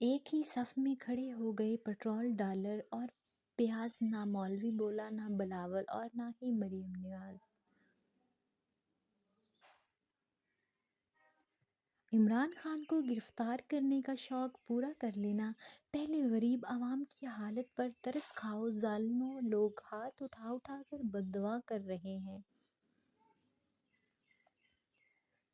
ایک ہی صف میں کھڑے ہو گئے پیٹرول ڈالر اور پیاز، نہ مولوی بولا، نہ بلاول اور نہ ہی مریم نواز۔ عمران خان کو گرفتار کرنے کا شوق پورا کر لینا۔ پہلے غریب عوام کی حالت پر ترس کھاؤ ظالموں، لوگ ہاتھ اٹھا اٹھا کر بددعا کر رہے ہیں۔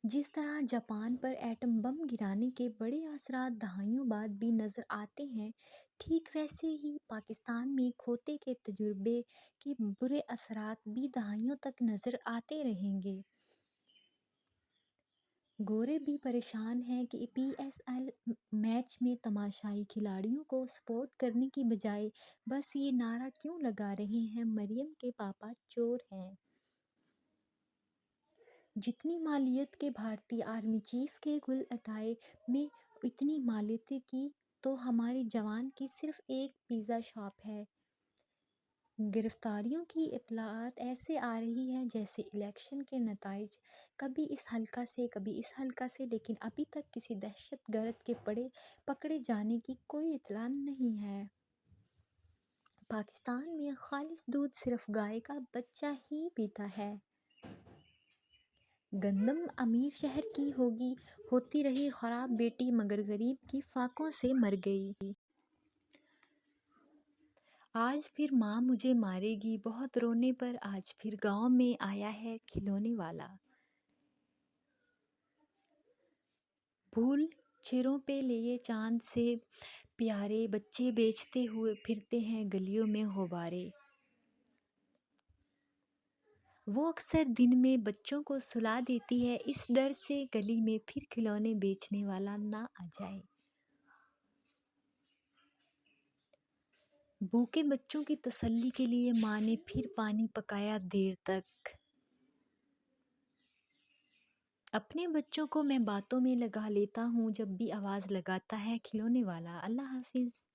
جس طرح جاپان پر ایٹم بم گرانے کے بڑے اثرات دہائیوں بعد بھی نظر آتے ہیں، ٹھیک ویسے ہی پاکستان میں کھوتے کے تجربے کے برے اثرات بھی دہائیوں تک نظر آتے رہیں گے۔ گورے بھی پریشان ہیں کہ پی ایس ایل میچ میں تماشائی کھلاڑیوں کو سپورٹ کرنے کی بجائے بس یہ نعرہ کیوں لگا رہے ہیں، مریم کے پاپا چور ہیں۔ جتنی مالیت کے بھارتی آرمی چیف کے گل اٹائے میں اتنی مالیت کی تو ہمارے جوان کی صرف ایک پیزا شاپ ہے۔ گرفتاریوں کی اطلاعات ایسے آ رہی ہیں جیسے الیکشن کے نتائج، کبھی اس حلقہ سے کبھی اس حلقہ سے، لیکن ابھی تک کسی دہشت گرد کے پکڑے جانے کی کوئی اطلاع نہیں ہے۔ پاکستان میں خالص دودھ صرف گائے کا بچہ ہی پیتا ہے۔ گندم امیر شہر کی ہوتی رہی خراب بیٹی مگر غریب کی فاقوں سے مر گئی۔ آج پھر ماں مجھے مارے گی بہت رونے پر، آج پھر گاؤں میں آیا ہے کھلونے والا۔ پھول چہروں پہ لیے چاند سے پیارے، بچے بیچتے ہوئے پھرتے ہیں گلیوں میں ہوبارے۔ وہ اکثر دن میں بچوں کو سلا دیتی ہے اس ڈر سے گلی میں پھر کھلونے بیچنے والا نہ آ جائے۔ بھوکے بچوں کی تسلی کے لیے ماں نے پھر پانی پکایا دیر تک۔ اپنے بچوں کو میں باتوں میں لگا لیتا ہوں جب بھی آواز لگاتا ہے کھلونے والا۔ اللہ حافظ۔